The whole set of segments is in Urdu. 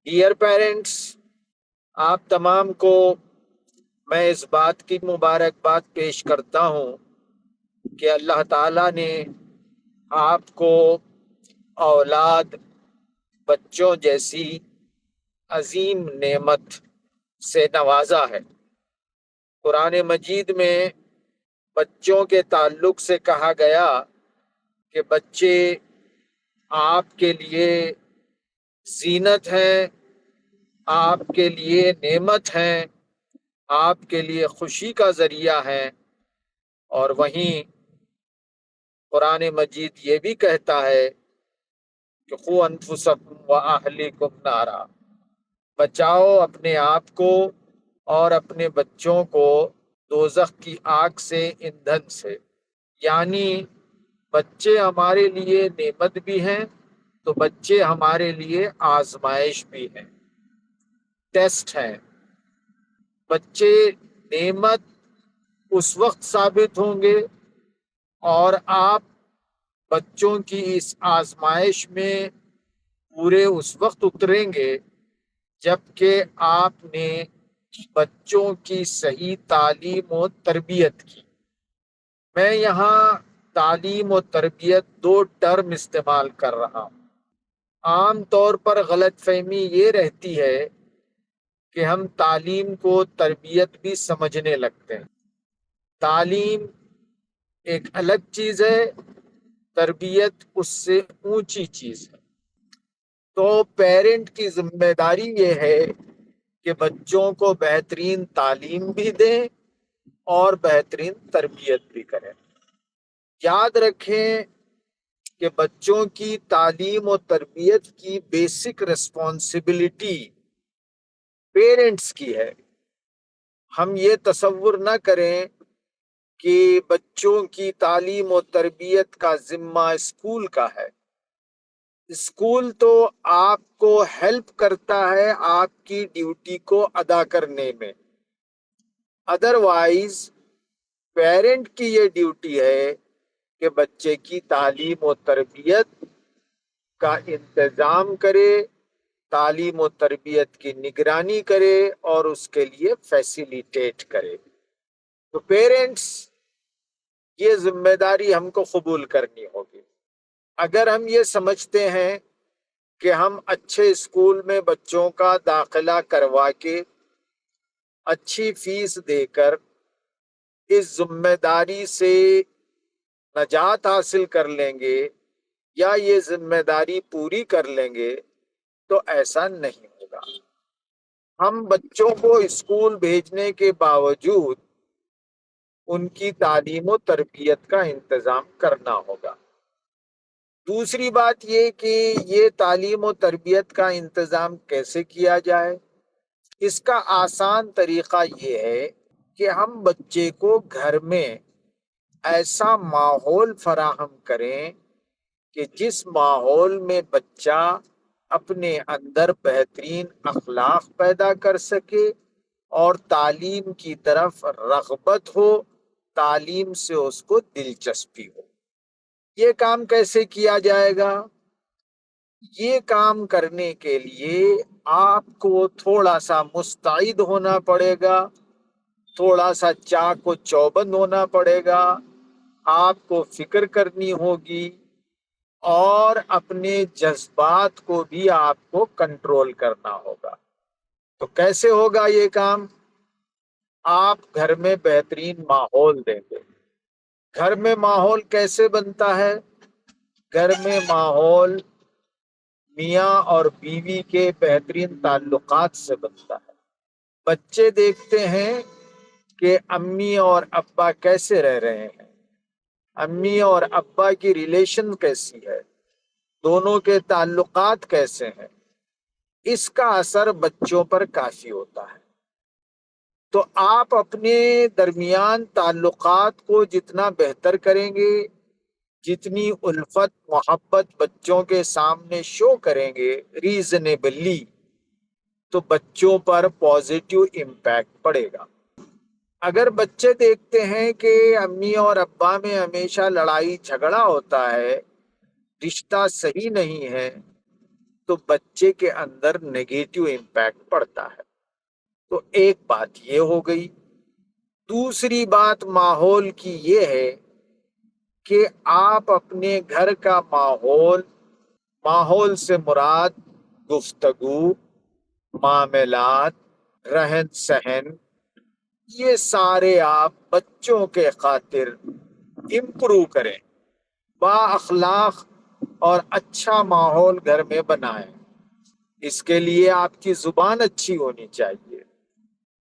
ڈیئر پیرنٹس، آپ تمام کو میں اس بات کی مبارکباد پیش کرتا ہوں کہ اللہ تعالیٰ نے آپ کو اولاد بچوں جیسی عظیم نعمت سے نوازا ہے۔ قرآن مجید میں بچوں کے تعلق سے کہا گیا کہ بچے آپ کے لیے زینت ہیں، آپ کے لیے نعمت ہیں، آپ کے لیے خوشی کا ذریعہ ہیں۔ اور وہیں قرآن مجید یہ بھی کہتا ہے کہ قوا انفسکم واہلیکم نارا، بچاؤ اپنے آپ کو اور اپنے بچوں کو دوزخ کی آگ سے، ایندھن سے۔ یعنی بچے ہمارے لیے نعمت بھی ہیں تو بچے ہمارے لیے آزمائش بھی ہیں، ٹیسٹ ہیں۔ بچے نعمت اس وقت ثابت ہوں گے اور آپ بچوں کی اس آزمائش میں پورے اس وقت اتریں گے جبکہ آپ نے بچوں کی صحیح تعلیم و تربیت کی۔ میں یہاں تعلیم و تربیت دو ٹرم استعمال کر رہا ہوں۔ عام طور پر غلط فہمی یہ رہتی ہے کہ ہم تعلیم کو تربیت بھی سمجھنے لگتے ہیں۔ تعلیم ایک الگ چیز ہے، تربیت اس سے اونچی چیز ہے۔ تو پیرنٹ کی ذمہ داری یہ ہے کہ بچوں کو بہترین تعلیم بھی دیں اور بہترین تربیت بھی کریں۔ یاد رکھیں کہ بچوں کی تعلیم و تربیت کی بیسک ریسپانسبلٹی پیرنٹس کی ہے۔ ہم یہ تصور نہ کریں کہ بچوں کی تعلیم و تربیت کا ذمہ اسکول کا ہے۔ اسکول تو آپ کو ہیلپ کرتا ہے آپ کی ڈیوٹی کو ادا کرنے میں، ادروائز پیرنٹ کی یہ ڈیوٹی ہے کہ بچے کی تعلیم و تربیت کا انتظام کرے، تعلیم و تربیت کی نگرانی کرے اور اس کے لیے فیسیلیٹیٹ کرے۔ تو پیرنٹس، یہ ذمہ داری ہم کو قبول کرنی ہوگی۔ اگر ہم یہ سمجھتے ہیں کہ ہم اچھے اسکول میں بچوں کا داخلہ کروا کے اچھی فیس دے کر اس ذمہ داری سے نجات حاصل کر لیں گے یا یہ ذمہ داری پوری کر لیں گے تو ایسا نہیں ہوگا۔ ہم بچوں کو اسکول بھیجنے کے باوجود ان کی تعلیم و تربیت کا انتظام کرنا ہوگا۔ دوسری بات یہ کہ یہ تعلیم و تربیت کا انتظام کیسے کیا جائے؟ اس کا آسان طریقہ یہ ہے کہ ہم بچے کو گھر میں ایسا ماحول فراہم کریں کہ جس ماحول میں بچہ اپنے اندر بہترین اخلاق پیدا کر سکے اور تعلیم کی طرف رغبت ہو، تعلیم سے اس کو دلچسپی ہو۔ یہ کام کیسے کیا جائے گا؟ یہ کام کرنے کے لیے آپ کو تھوڑا سا مستعد ہونا پڑے گا، تھوڑا سا چاق و چوبند ہونا پڑے گا، آپ کو فکر کرنی ہوگی اور اپنے جذبات کو بھی آپ کو کنٹرول کرنا ہوگا۔ تو کیسے ہوگا یہ کام؟ آپ گھر میں بہترین ماحول دیں گے۔ گھر میں ماحول کیسے بنتا ہے؟ گھر میں ماحول میاں اور بیوی کے بہترین تعلقات سے بنتا ہے۔ بچے دیکھتے ہیں کہ امی اور ابا کیسے رہ رہے ہیں، امی اور ابا کی ریلیشن کیسی ہے، دونوں کے تعلقات کیسے ہیں، اس کا اثر بچوں پر کافی ہوتا ہے۔ تو آپ اپنے درمیان تعلقات کو جتنا بہتر کریں گے، جتنی الفت محبت بچوں کے سامنے شو کریں گے ریزنیبلی، تو بچوں پر پازیٹیو امپیکٹ پڑے گا۔ اگر بچے دیکھتے ہیں کہ امی اور ابا میں ہمیشہ لڑائی جھگڑا ہوتا ہے، رشتہ صحیح نہیں ہے، تو بچے کے اندر نیگیٹو امپیکٹ پڑتا ہے۔ تو ایک بات یہ ہو گئی۔ دوسری بات ماحول کی یہ ہے کہ آپ اپنے گھر کا ماحول سے مراد گفتگو، معاملات، رہن سہن، یہ سارے آپ بچوں کے خاطر امپروو کریں، با اخلاق اور اچھا ماحول گھر میں بنائیں۔ اس کے لیے آپ کی زبان اچھی ہونی چاہیے،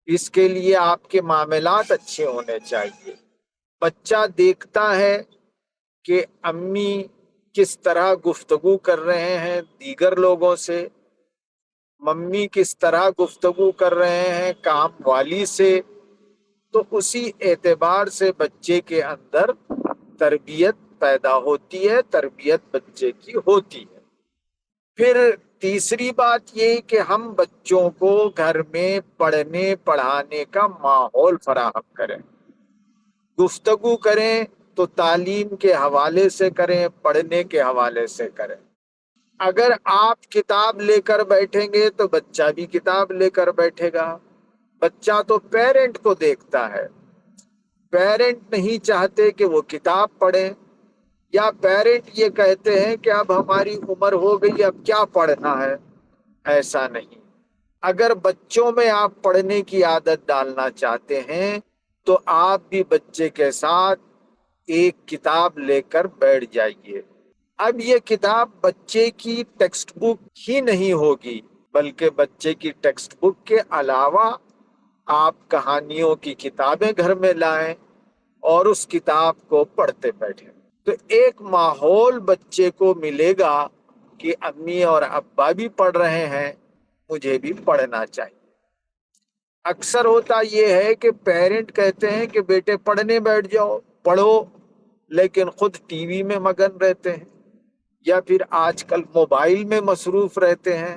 اس کے لیے آپ کے معاملات اچھے ہونے چاہیے۔ بچہ دیکھتا ہے کہ امی کس طرح گفتگو کر رہے ہیں دیگر لوگوں سے، ممی کس طرح گفتگو کر رہے ہیں کام والی سے، تو اسی اعتبار سے بچے کے اندر تربیت پیدا ہوتی ہے، تربیت بچے کی ہوتی ہے۔ پھر تیسری بات یہ کہ ہم بچوں کو گھر میں پڑھنے پڑھانے کا ماحول فراہم کریں، گفتگو کریں تو تعلیم کے حوالے سے کریں، پڑھنے کے حوالے سے کریں۔ اگر آپ کتاب لے کر بیٹھیں گے تو بچہ بھی کتاب لے کر بیٹھے گا۔ بچہ تو پیرنٹ کو دیکھتا ہے، پیرنٹ نہیں چاہتے کہ وہ کتاب پڑھے، یا پیرنٹ یہ کہتے ہیں کہ اب ہماری عمر ہو گئی، اب کیا پڑھنا ہے۔ ایسا نہیں۔ اگر بچوں میں آپ پڑھنے کی عادت ڈالنا چاہتے ہیں تو آپ بھی بچے کے ساتھ ایک کتاب لے کر بیٹھ جائیے۔ اب یہ کتاب بچے کی ٹیکسٹ بک ہی نہیں ہوگی، بلکہ بچے کی ٹیکسٹ بک کے علاوہ آپ کہانیوں کی کتابیں گھر میں لائیں اور اس کتاب کو پڑھتے بیٹھیں۔ تو ایک ماحول بچے کو ملے گا کہ امی اور ابا بھی پڑھ رہے ہیں، مجھے بھی پڑھنا چاہیے۔ اکثر ہوتا یہ ہے کہ پیرنٹ کہتے ہیں کہ بیٹے پڑھنے بیٹھ جاؤ، پڑھو، لیکن خود ٹی وی میں مگن رہتے ہیں یا پھر آج کل موبائل میں مصروف رہتے ہیں۔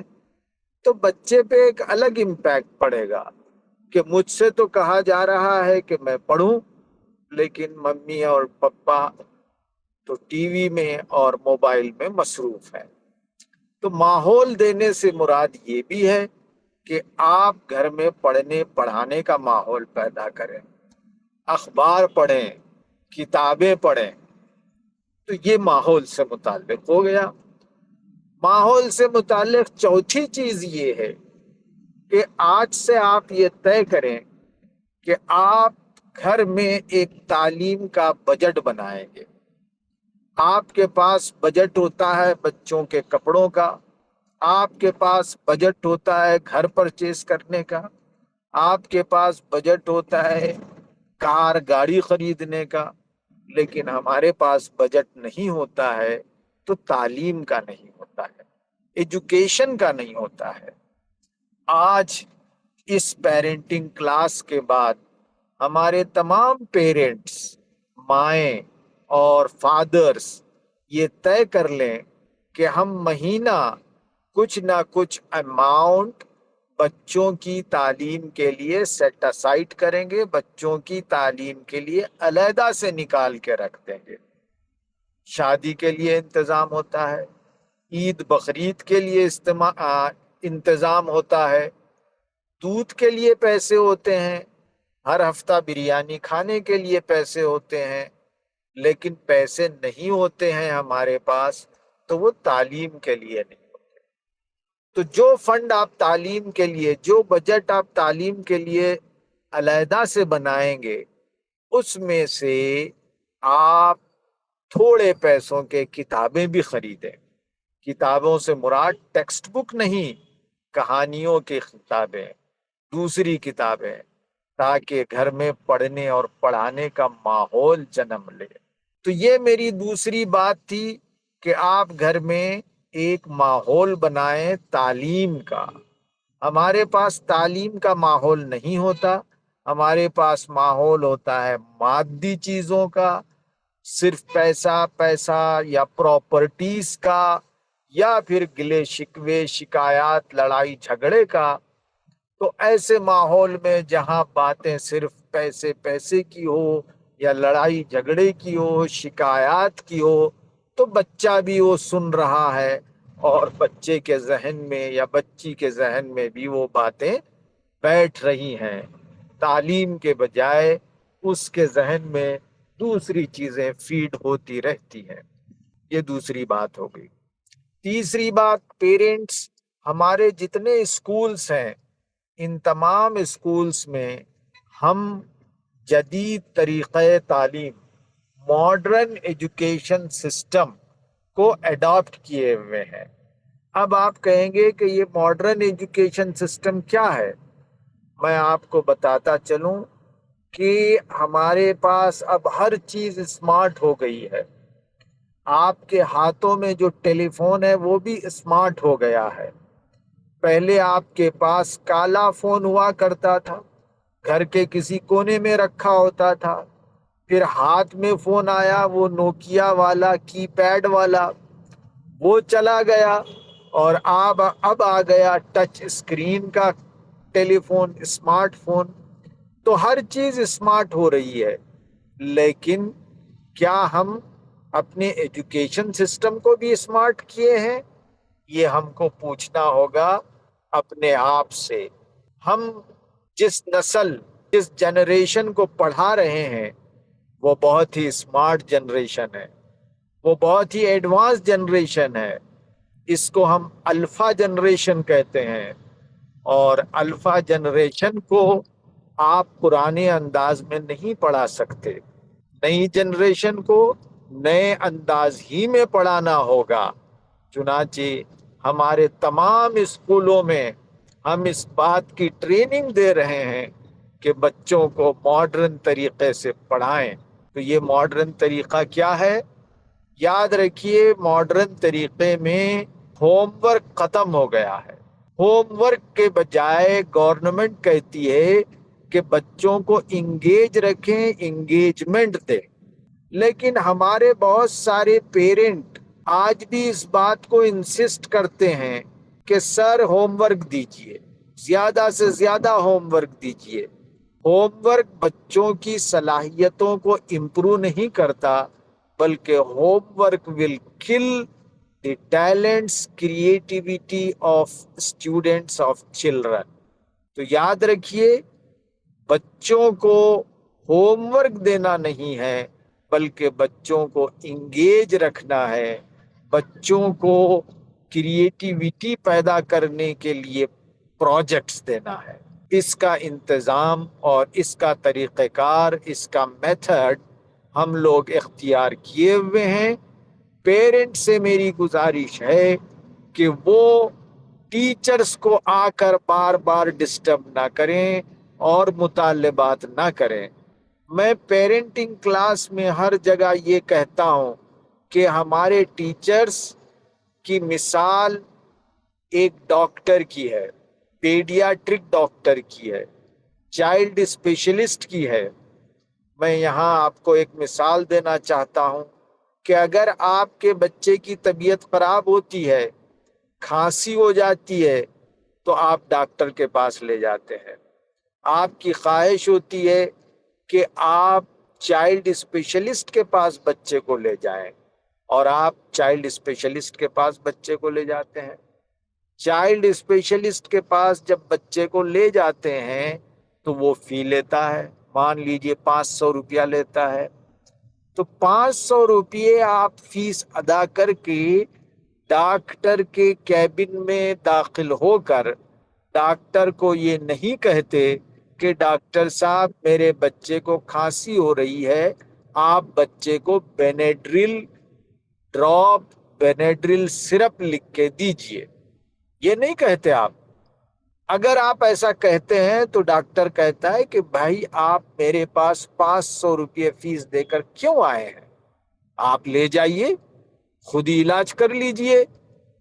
تو بچے پہ ایک الگ امپیکٹ پڑے گا کہ مجھ سے تو کہا جا رہا ہے کہ میں پڑھوں، لیکن ممی اور پپا تو ٹی وی میں اور موبائل میں مصروف ہیں۔ تو ماحول دینے سے مراد یہ بھی ہے کہ آپ گھر میں پڑھنے پڑھانے کا ماحول پیدا کریں، اخبار پڑھیں، کتابیں پڑھیں۔ تو یہ ماحول سے متعلق ہو گیا۔ ماحول سے متعلق چوتھی چیز یہ ہے کہ آج سے آپ یہ طے کریں کہ آپ گھر میں ایک تعلیم کا بجٹ بنائیں گے۔ آپ کے پاس بجٹ ہوتا ہے بچوں کے کپڑوں کا، آپ کے پاس بجٹ ہوتا ہے گھر پرچیز کرنے کا، آپ کے پاس بجٹ ہوتا ہے کار گاڑی خریدنے کا، لیکن ہمارے پاس بجٹ نہیں ہوتا ہے تو تعلیم کا نہیں ہوتا ہے، ایجوکیشن کا نہیں ہوتا ہے۔ آج اس پیرنٹنگ کلاس کے بعد ہمارے تمام پیرنٹس، مائیں اور فادرز یہ طے کر لیں کہ ہم مہینہ کچھ نہ کچھ اماؤنٹ بچوں کی تعلیم کے لیے سیٹ اسائڈ کریں گے، بچوں کی تعلیم کے لیے علیحدہ سے نکال کے رکھ دیں گے۔ شادی کے لیے انتظام ہوتا ہے، عید بقرعید کے لیے انتظام ہوتا ہے، دودھ کے لیے پیسے ہوتے ہیں، ہر ہفتہ بریانی کھانے کے لیے پیسے ہوتے ہیں، لیکن پیسے نہیں ہوتے ہیں ہمارے پاس تو وہ تعلیم کے لیے نہیں ہوتے۔ تو جو فنڈ آپ تعلیم کے لیے، جو بجٹ آپ تعلیم کے لیے علیحدہ سے بنائیں گے، اس میں سے آپ تھوڑے پیسوں کے کتابیں بھی خریدیں۔ کتابوں سے مراد ٹیکسٹ بک نہیں، کہانیوں کی کتابیں، دوسری کتابیں، تاکہ گھر میں پڑھنے اور پڑھانے کا ماحول جنم لے۔ تو یہ میری دوسری بات تھی کہ آپ گھر میں ایک ماحول بنائیں تعلیم کا۔ ہمارے پاس تعلیم کا ماحول نہیں ہوتا، ہمارے پاس ماحول ہوتا ہے مادی چیزوں کا، صرف پیسہ پیسہ یا پراپرٹیز کا، یا پھر گلے شکوے شکایات لڑائی جھگڑے کا۔ تو ایسے ماحول میں جہاں باتیں صرف پیسے پیسے کی ہو یا لڑائی جھگڑے کی ہو، شکایات کی ہو، تو بچہ بھی وہ سن رہا ہے اور بچے کے ذہن میں یا بچی کے ذہن میں بھی وہ باتیں بیٹھ رہی ہیں، تعلیم کے بجائے اس کے ذہن میں دوسری چیزیں فیڈ ہوتی رہتی ہیں۔ یہ دوسری بات ہو گئی۔ تیسری بات، پیرنٹس، ہمارے جتنے اسکولز ہیں ان تمام اسکولز میں ہم جدید طریقہ تعلیم، ماڈرن ایجوکیشن سسٹم کو اڈاپٹ کیے ہوئے ہیں۔ اب آپ کہیں گے کہ یہ ماڈرن ایجوکیشن سسٹم کیا ہے؟ میں آپ کو بتاتا چلوں کہ ہمارے پاس اب ہر چیز اسمارٹ ہو گئی ہے۔ آپ کے ہاتھوں میں جو ٹیلی فون ہے وہ بھی اسمارٹ ہو گیا ہے۔ پہلے آپ کے پاس کالا فون ہوا کرتا تھا، گھر کے کسی کونے میں رکھا ہوتا تھا، پھر ہاتھ میں فون آیا، وہ نوکیا والا کی پیڈ والا، وہ چلا گیا، اور اب آ گیا ٹچ اسکرین کا ٹیلی فون، اسمارٹ فون۔ تو ہر چیز اسمارٹ ہو رہی ہے، لیکن کیا ہم اپنے ایجوکیشن سسٹم کو بھی اسمارٹ کیے ہیں؟ یہ ہم کو پوچھنا ہوگا اپنے آپ سے۔ ہم جس نسل، جس جنریشن کو پڑھا رہے ہیں وہ بہت ہی اسمارٹ جنریشن ہے، وہ بہت ہی ایڈوانس جنریشن ہے۔ اس کو ہم الفا جنریشن کہتے ہیں، اور الفا جنریشن کو آپ پرانے انداز میں نہیں پڑھا سکتے۔ نئی جنریشن کو نئے انداز ہی میں پڑھانا ہوگا۔ چنانچہ ہمارے تمام اسکولوں میں ہم اس بات کی ٹریننگ دے رہے ہیں کہ بچوں کو ماڈرن طریقے سے پڑھائیں۔ تو یہ ماڈرن طریقہ کیا ہے؟ یاد رکھیے، ماڈرن طریقے میں ہوم ورک ختم ہو گیا ہے۔ ہوم ورک کے بجائے گورنمنٹ کہتی ہے کہ بچوں کو انگیج رکھیں، انگیجمنٹ دیں۔ لیکن ہمارے بہت سارے پیرنٹ آج بھی اس بات کو انسسٹ کرتے ہیں کہ سر ہوم ورک دیجئے، زیادہ سے زیادہ ہوم ورک دیجئے۔ ہوم ورک بچوں کی صلاحیتوں کو امپروو نہیں کرتا، بلکہ home work will kill the talents, creativity of students, of children. تو یاد رکھیے، بچوں کو ہوم ورک دینا نہیں ہے، بلکہ بچوں کو انگیج رکھنا ہے، بچوں کو کریٹیوٹی پیدا کرنے کے لیے پروجیکٹس دینا ہے۔ اس کا انتظام اور اس کا طریقہ کار، اس کا میتھڈ ہم لوگ اختیار کیے ہوئے ہیں۔ پیرنٹ سے میری گزارش ہے کہ وہ ٹیچرز کو آ کر بار بار ڈسٹرب نہ کریں اور مطالبات نہ کریں۔ میں پیرنٹنگ کلاس میں ہر جگہ یہ کہتا ہوں کہ ہمارے ٹیچرز کی مثال ایک ڈاکٹر کی ہے، پیڈیاٹرک ڈاکٹر کی ہے، چائلڈ اسپیشلسٹ کی ہے۔ میں یہاں آپ کو ایک مثال دینا چاہتا ہوں کہ اگر آپ کے بچے کی طبیعت خراب ہوتی ہے، کھانسی ہو جاتی ہے، تو آپ ڈاکٹر کے پاس لے جاتے ہیں۔ آپ کی خواہش ہوتی ہے کہ آپ چائلڈ اسپیشلسٹ کے پاس بچے کو لے جائیں، اور آپ چائلڈ اسپیشلسٹ کے پاس بچے کو لے جاتے ہیں۔ چائلڈ اسپیشلسٹ کے پاس جب بچے کو لے جاتے ہیں تو وہ فی لیتا ہے، مان لیجئے 500 روپیہ لیتا ہے۔ تو 500 روپیے آپ فیس ادا کر کے ڈاکٹر کے کیبن میں داخل ہو کر ڈاکٹر کو یہ نہیں کہتے کہ ڈاکٹر صاحب میرے بچے کو کھانسی ہو رہی ہے، آپ بچے کو بینیڈرل ڈراپ، بینیڈرل سرپ لکھ کے دیجئے۔ یہ نہیں کہتے آپ۔ اگر آپ ایسا کہتے ہیں تو ڈاکٹر کہتا ہے کہ بھائی آپ میرے پاس 500 روپے فیس دے کر کیوں آئے ہیں؟ آپ لے جائیے، خود ہی علاج کر لیجئے۔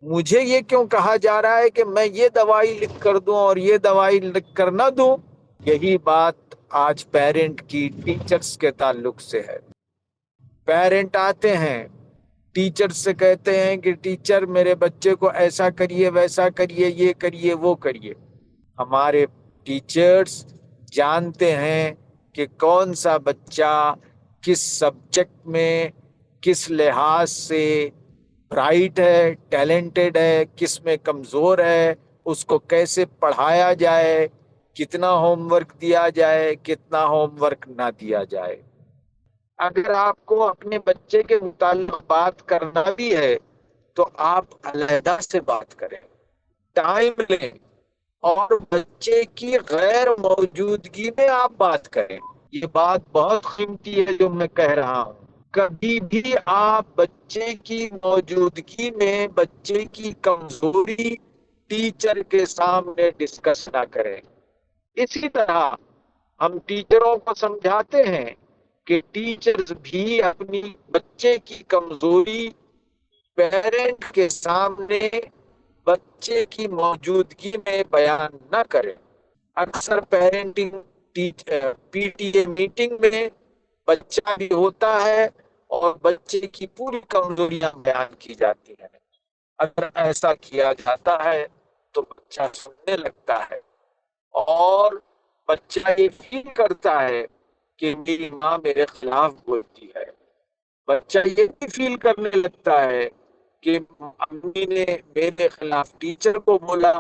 مجھے یہ کیوں کہا جا رہا ہے کہ میں یہ دوائی لکھ کر دوں اور یہ دوائی لکھ کر نہ دوں؟ یہی بات آج پیرنٹ کی ٹیچرز کے تعلق سے ہے۔ پیرنٹ آتے ہیں، ٹیچر سے کہتے ہیں کہ ٹیچر میرے بچے کو ایسا کریے، ویسا کریے، یہ کریے، وہ کریے۔ ہمارے ٹیچرز جانتے ہیں کہ کون سا بچہ کس سبجیکٹ میں کس لحاظ سے برائٹ ہے، ٹیلنٹڈ ہے، کس میں کمزور ہے، اس کو کیسے پڑھایا جائے، کتنا ہوم ورک دیا جائے، کتنا ہوم ورک نہ دیا جائے۔ اگر آپ کو اپنے بچے کے متعلق بات کرنا بھی ہے تو آپ علیحدہ سے بات کریں، ٹائم لیں، اور بچے کی غیر موجودگی میں آپ بات کریں۔ یہ بات بہت قیمتی ہے جو میں کہہ رہا ہوں۔ کبھی بھی آپ بچے کی موجودگی میں بچے کی کمزوری ٹیچر کے سامنے ڈسکس نہ کریں۔ اسی طرح ہم ٹیچروں کو سمجھاتے ہیں کہ ٹیچرز بھی اپنی بچے کی کمزوری پیرنٹ کے سامنے بچے کی موجودگی میں بیان نہ کریں۔ اکثر parenting P T a meeting میں بچہ بھی ہوتا ہے اور بچے کی پوری کمزوریاں بیان کی جاتی ہیں۔ اگر ایسا کیا جاتا ہے تو بچہ سننے لگتا ہے، اور بچہ یہ فیل کرتا ہے کہ میری ماں میرے خلاف بولتی ہے۔ بچہ یہ بھی فیل کرنے لگتا ہے کہ امی نے میرے خلاف ٹیچر کو بولا،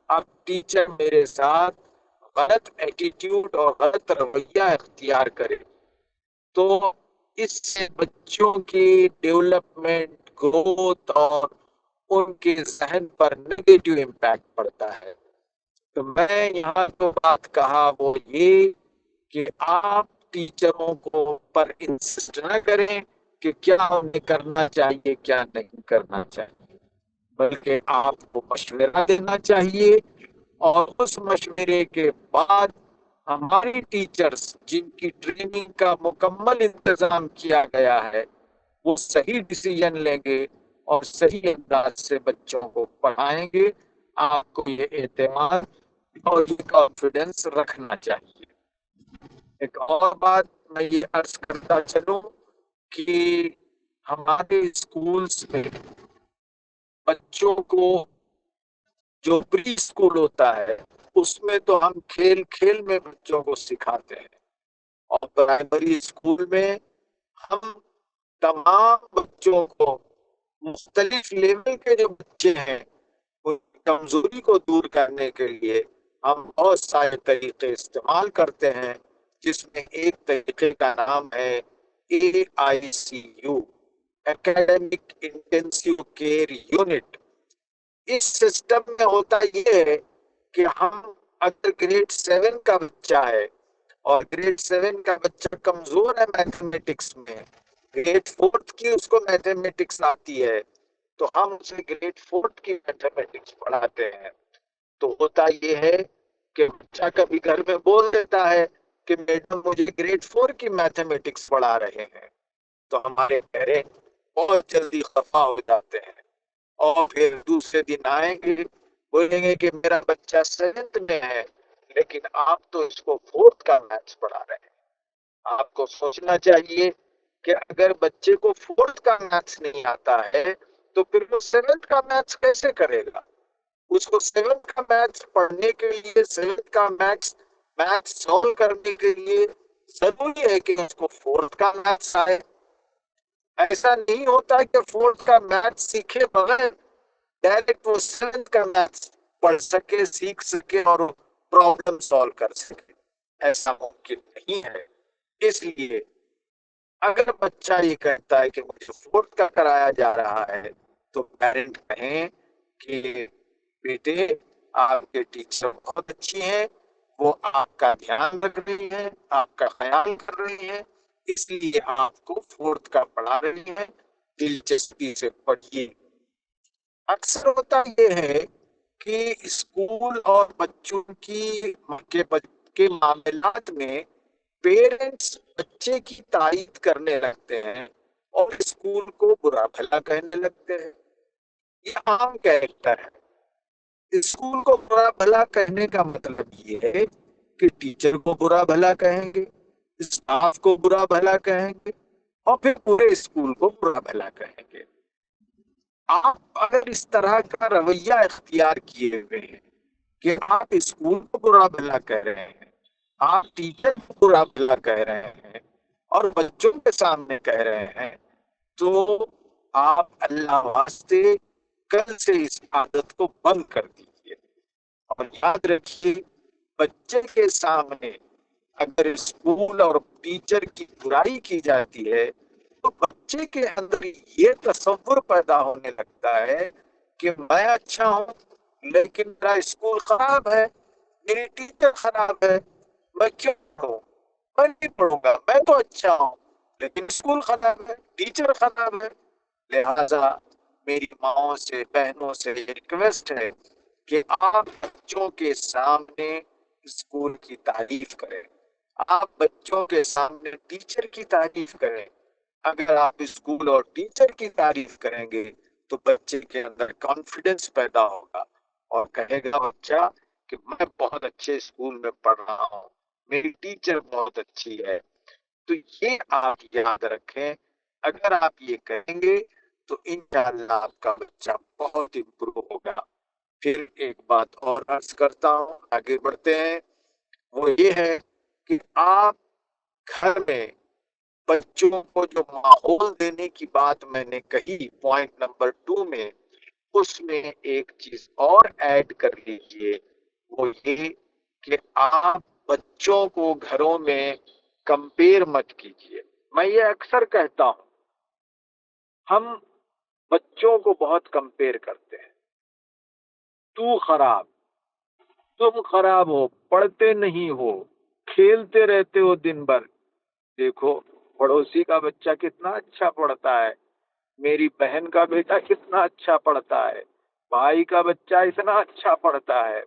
اب ٹیچر میرے ساتھ غلط ایٹیٹیوڈ اور غلط رویہ اختیار کرے۔ تو اس سے بچوں کی ڈیولپمنٹ، گروتھ اور ان کے ذہن پر نیگیٹو امپیکٹ پڑتا ہے۔ تو میں یہاں جو بات کہا وہ یہ کہ آپ ٹیچروں کو پر انسسٹ نہ کریں کہ کیا انہیں کرنا چاہیے کیا نہیں کرنا چاہیے، بلکہ آپ کو مشورہ دینا چاہیے، اور اس مشورے کے بعد ہماری ٹیچرز جن کی ٹریننگ کا مکمل انتظام کیا گیا ہے وہ صحیح ڈیسیژن لیں گے اور صحیح انداز سے بچوں کو پڑھائیں گے۔ آپ کو یہ اعتماد اور یہ کانفیڈنس رکھنا چاہیے۔ ایک اور بات میں یہ عرض کرتا چلوں کہ ہمارے اسکولس میں بچوں کو جو پری اسکول ہوتا ہے اس میں تو ہم کھیل کھیل میں بچوں کو سکھاتے ہیں، اور پرائمری اسکول میں ہم تمام بچوں کو، مختلف لیول کے جو بچے ہیں، ان کی کمزوری کو دور کرنے کے لیے ہم بہت سارے طریقے استعمال کرتے ہیں، جس میں ایک طریقے کا نام ہے AICU، اکیڈمک انٹینسیو کیئر یونٹ۔ اس سسٹم میں ہوتا یہ ہے کہ ہم اگر گریڈ 7 کا بچہ ہے اور گریڈ 7 کا بچہ کمزور ہے میتھمیٹکس میں، گریڈ 4 کی اس کو میتھمیٹکس آتی ہے، تو ہم اسے گریڈ 4 کی میتھمیٹکس پڑھاتے ہیں۔ تو ہوتا یہ ہے کہ بچہ کبھی گھر میں بول دیتا ہے کہ میڈم مجھے گریڈ 4 کی میتھمیٹکس پڑھا رہے ہیں، تو ہمارے پیرنٹ بہت جلدی خفا ہو جاتے ہیں، اور پھر دوسرے دن آئیں گے، بولیں گے کہ میرا بچہ 7th میں ہے لیکن آپ تو اس کو 4th کا میتھس پڑھا رہے ہیں۔ آپ کو سوچنا چاہیے کہ اگر بچے کو 4th کا میتھس نہیں آتا ہے تو پھر وہ 7th کا میتھس کیسے کرے گا؟ اس کو 7th کا میتھس پڑھنے کے لیے، 7th کا میتھس سالو کرنے کے لیے ضروری ہے کہ اس کو 4th کا میتھس آئے۔ ایسا نہیں ہوتا کہ 4th کا میتھس سیکھے بغیر ڈائریکٹ وہ 7th کا میتھس پڑھ سکے، سیکھ سکے اور پرابلم سالو کر سکے۔ ایسا ممکن نہیں ہے۔ اس لیے اگر بچہ یہ کہتا ہے کہ مجھے 4th کا کرایا جا رہا ہے تو پیرنٹ کہیں کہ بیٹے آپ کے ٹیچر بہت اچھی ہیں، وہ آپ کا دھیان رکھ رہی ہیں، آپ کا خیال کر رہی ہیں، اس لیے آپ کو 4th کا پڑھا رہی ہیں، دلچسپی سے پڑھیے۔ اکثر ہوتا یہ ہے کہ اسکول اور بچوں کے معاملات میں پیرنٹس بچے کی تائید کرنے لگتے ہیں اور اسکول کو برا بھلا کہنے لگتے ہیں۔ یہ عام کیریکٹر ہے۔ اسکول کو برا بھلا کہنے کا مطلب یہ ہے کہ ٹیچر کو برا بھلا کہیں گے، اسٹاف کو برا بھلا کہیں گے، اور پھر پورے اسکول کو برا بھلا کہیں گے۔ آپ اگر اس طرح کا رویہ اختیار کیے ہوئے ہیں کہ آپ اسکول کو برا بھلا کہہ رہے ہیں، آپ ٹیچر کو برا بھلا کہہ رہے ہیں اور بچوں کے سامنے کہہ رہے ہیں، تو آپ اللہ واسطے کل سے اس عادت کو بند کر دیجیے. اور یاد رکھیے بچے کے سامنے اگر اسکول اور ٹیچر کی برائی کی جاتی ہے تو بچے کے اندر یہ تصور پیدا ہونے لگتا ہے کہ میں اچھا ہوں لیکن میرا اسکول خراب ہے، میری ٹیچر خراب ہے، میں کیوں پڑھوں؟ میں نہیں پڑھوں گا، میں تو اچھا ہوں لیکن اسکول خراب ہے، ٹیچر خراب ہے. لہذا میری ماؤں سے بہنوں سے ریکویسٹ ہے کہ آپ بچوں کے سامنے اسکول کی تعریف کریں، آپ بچوں کے سامنے ٹیچر کی تعریف کریں. اگر آپ اسکول اور ٹیچر کی تعریف کریں گے تو بچے کے اندر کانفیڈنس پیدا ہوگا اور کہے گا بچہ کہ میں بہت اچھے اسکول میں پڑھ رہا ہوں، میری ٹیچر بہت اچھی ہے. تو یہ آپ یاد رکھیں، اگر آپ یہ کہیں گے تو انشاءاللہ آپ کا بچہ بہت امپروو ہوگا. پھر ایک بات اور عرض کرتا ہوں، آگے بڑھتے ہیں. وہ یہ ہے کہ آپ گھر میں بچوں کو جو ماحول دینے کی بات میں نے کہی پوائنٹ نمبر 2 میں، اس میں ایک چیز اور ایڈ کر لیجئے، وہ یہ کہ آپ بچوں کو گھروں میں کمپیر مت کیجئے. میں یہ اکثر کہتا ہوں، ہم بچوں کو بہت کمپیر کرتے ہیں. تو خراب، تم خراب ہو، پڑھتے نہیں ہو، کھیلتے رہتے ہو دن بھر. دیکھو پڑوسی کا بچہ کتنا اچھا پڑھتا ہے، میری بہن کا بیٹا کتنا اچھا پڑھتا ہے، بھائی کا بچہ اتنا اچھا پڑھتا ہے.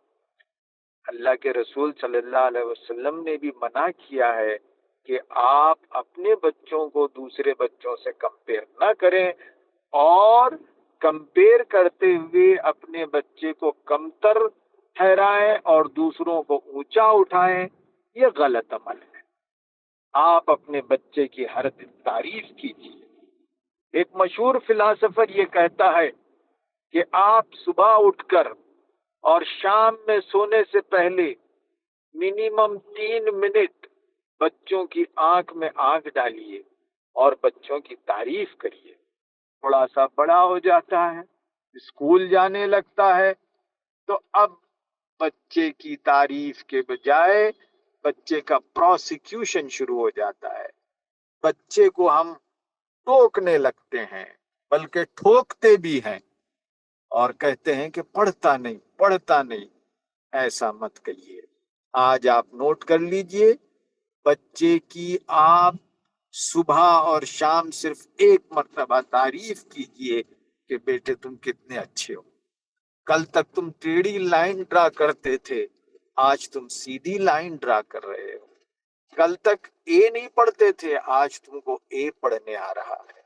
اللہ کے رسول صلی اللہ علیہ وسلم نے بھی منع کیا ہے کہ آپ اپنے بچوں کو دوسرے بچوں سے کمپیر نہ کریں، اور کمپیر کرتے ہوئے اپنے بچے کو کمتر ٹھہرائیں اور دوسروں کو اونچا اٹھائیں. یہ غلط عمل ہے. آپ اپنے بچے کی ہر دن تعریف کیجیے. ایک مشہور فلاسفر یہ کہتا ہے کہ آپ صبح اٹھ کر اور شام میں سونے سے پہلے منیمم 3 منٹ بچوں کی آنکھ میں آنکھ ڈالیے اور بچوں کی تعریف کریے. تھوڑا سا بڑا ہو جاتا ہے، اسکول جانے لگتا ہے، تو اب بچے کی تعریف کے بجائے بچے کا پروسیکیوشن شروع ہو جاتا ہے. بچے کو ہم ٹوکنے لگتے ہیں، بلکہ ٹھوکتے بھی ہیں اور کہتے ہیں کہ پڑھتا نہیں پڑھتا نہیں. ایسا مت کہیے. آج آپ نوٹ کر لیجئے، بچے کی آپ صبح اور شام صرف ایک مرتبہ تعریف کیجئے کہ بیٹے تم کتنے اچھے ہو. کل تک تم ٹیڑھی لائن ڈرا کرتے تھے، آج تم سیدھی لائن ڈرا کر رہے ہو. کل تک اے نہیں پڑھتے تھے، آج تم کو اے پڑھنے آ رہا ہے.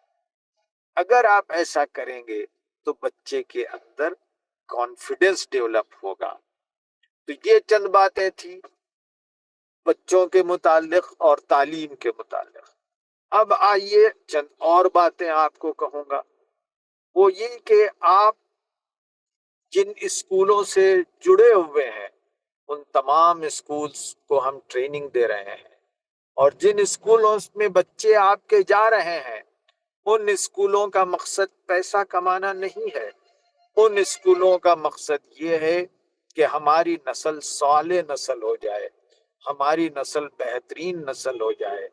اگر آپ ایسا کریں گے تو بچے کے اندر کانفیڈنس ڈیولپ ہوگا. تو یہ چند باتیں تھی بچوں کے متعلق اور تعلیم کے متعلق. اب آئیے چند اور باتیں آپ کو کہوں گا. وہ یہ کہ آپ جن اسکولوں سے جڑے ہوئے ہیں ان تمام اسکولز کو ہم ٹریننگ دے رہے ہیں، اور جن اسکولوں میں بچے آپ کے جا رہے ہیں ان اسکولوں کا مقصد پیسہ کمانا نہیں ہے. ان اسکولوں کا مقصد یہ ہے کہ ہماری نسل صالح نسل ہو جائے، ہماری نسل بہترین نسل ہو جائے،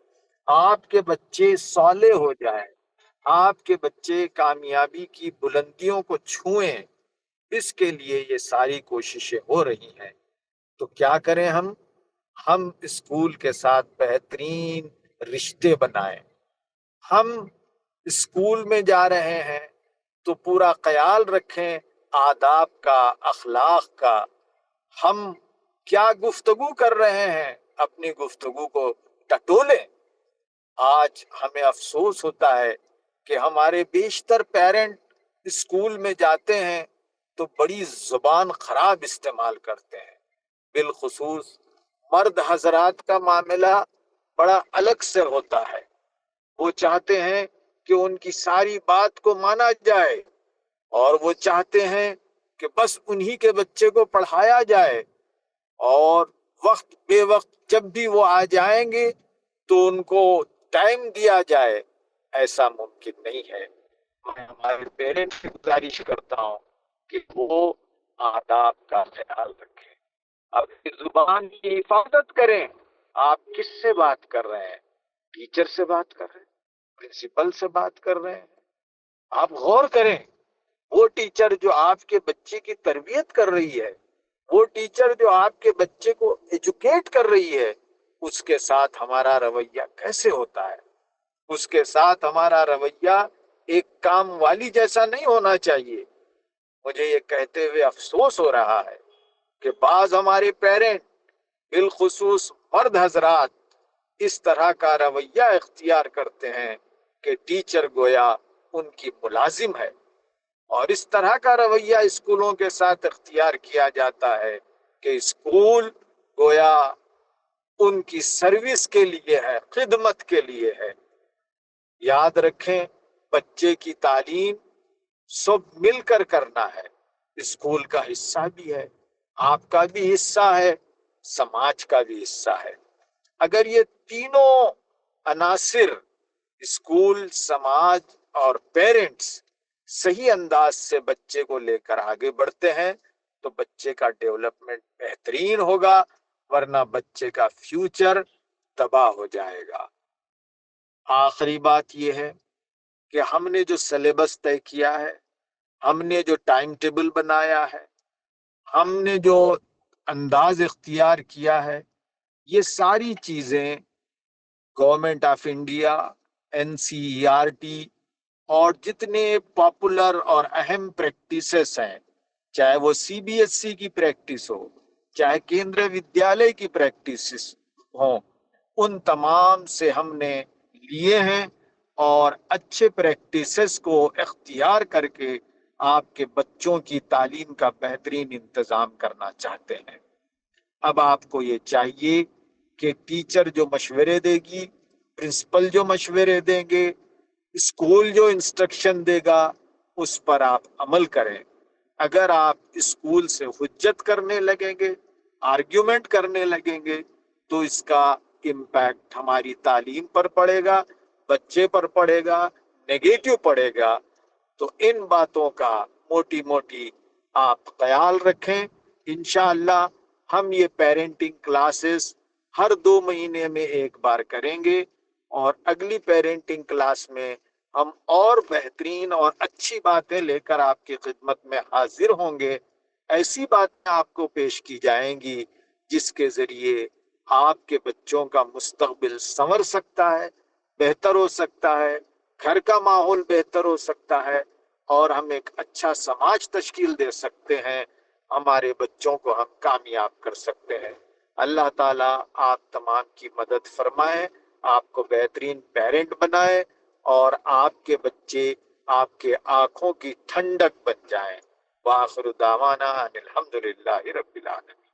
آپ کے بچے صالح ہو جائیں، آپ کے بچے کامیابی کی بلندیوں کو چھوئیں. اس کے لیے یہ ساری کوششیں ہو رہی ہیں. تو کیا کریں ہم اسکول کے ساتھ بہترین رشتے بنائیں. ہم اسکول میں جا رہے ہیں تو پورا خیال رکھیں آداب کا، اخلاق کا. ہم کیا گفتگو کر رہے ہیں اپنی گفتگو کو ٹٹولیں. آج ہمیں افسوس ہوتا ہے کہ ہمارے بیشتر پیرنٹ اسکول میں جاتے ہیں تو بڑی زبان خراب استعمال کرتے ہیں. بالخصوص مرد حضرات کا معاملہ بڑا الگ سے ہوتا ہے. وہ چاہتے ہیں کہ ان کی ساری بات کو مانا جائے، اور وہ چاہتے ہیں کہ بس انہی کے بچے کو پڑھایا جائے، اور وقت بے وقت جب بھی وہ آ جائیں گے تو ان کو ٹائم دیا جائے. ایسا ممکن نہیں ہے. میں ہمارے پیرنٹ سے گزارش کرتا ہوں کہ وہ آداب کا خیال رکھیں، اپنی زبان کی حفاظت کریں۔ آپ کس سے بات کر رہے ہیں؟ ٹیچر سے بات کر رہے ہیں، پرنسپل سے بات کر رہے ہیں؟ آپ غور کریں، وہ ٹیچر جو آپ کے بچے کی تربیت کر رہی ہے، وہ ٹیچر جو آپ کے بچے کو ایجوکیٹ کر رہی ہے، اس کے ساتھ ہمارا رویہ کیسے ہوتا ہے؟ اس کے ساتھ ہمارا رویہ ایک کام والی جیسا نہیں ہونا چاہیے۔ مجھے یہ کہتے ہوئے افسوس ہو رہا ہے کہ بعض ہمارے پیرنٹ، بالخصوص مرد حضرات، اس طرح کا رویہ اختیار کرتے ہیں کہ ٹیچر گویا ان کی ملازم ہے، اور اس طرح کا رویہ اسکولوں کے ساتھ اختیار کیا جاتا ہے کہ اسکول گویا ان کی سروس کے لیے ہے، خدمت کے لیے ہے۔ یاد رکھیں، بچے کی تعلیم سب مل کر کرنا ہے، اسکول کا حصہ بھی ہے، آپ کا بھی حصہ ہے، سماج کا بھی حصہ ہے۔ اگر یہ تینوں عناصر، اسکول، سماج اور پیرنٹس، صحیح انداز سے بچے کو لے کر آگے بڑھتے ہیں تو بچے کا ڈیولپمنٹ بہترین ہوگا، ورنہ بچے کا فیوچر تباہ ہو جائے گا۔ آخری بات یہ ہے کہ ہم نے جو سلیبس طے کیا ہے، ہم نے جو ٹائم ٹیبل بنایا ہے، ہم نے جو انداز اختیار کیا ہے، یہ ساری چیزیں گورنمنٹ آف انڈیا، NCERT اور جتنے پاپولر اور اہم پریکٹسز ہیں، چاہے وہ CBSE کی پریکٹس ہو، چاہے کیندر ودیالیہ کی پریکٹسز ہوں، ان تمام سے ہم نے لیے ہیں اور اچھے پریکٹسز کو اختیار کر کے آپ کے بچوں کی تعلیم کا بہترین انتظام کرنا چاہتے ہیں۔ اب آپ کو یہ چاہیے کہ ٹیچر جو مشورے دے گی، پرنسپل جو مشورے دیں گے، اسکول جو انسٹرکشن دے گا، اس پر آپ عمل کریں۔ اگر آپ اسکول سے حجت کرنے لگیں گے، آرگیومنٹ کرنے لگیں گے، تو اس کا امپیکٹ ہماری تعلیم پر پڑے گا، بچے پر پڑے گا، نیگیٹو پڑے گا۔ تو ان باتوں کا موٹی موٹی آپ خیال رکھیں۔ انشاءاللہ ہم یہ پیرنٹنگ کلاسز ہر 2 مہینے میں ایک بار کریں گے، اور اگلی پیرنٹنگ کلاس میں ہم اور بہترین اور اچھی باتیں لے کر آپ کی خدمت میں حاضر ہوں گے۔ ایسی باتیں آپ کو پیش کی جائیں گی جس کے ذریعے آپ کے بچوں کا مستقبل سنور سکتا ہے، بہتر ہو سکتا ہے، گھر کا ماحول بہتر ہو سکتا ہے، اور ہم ایک اچھا سماج تشکیل دے سکتے ہیں، ہمارے بچوں کو ہم کامیاب کر سکتے ہیں۔ اللہ تعالیٰ آپ تمام کی مدد فرمائے، آپ کو بہترین پیرنٹ بنائے، اور آپ کے بچے آپ کے آنکھوں کی ٹھنڈک بن جائیں۔ وآخر دعوانا ان الحمدللہ رب العالمین۔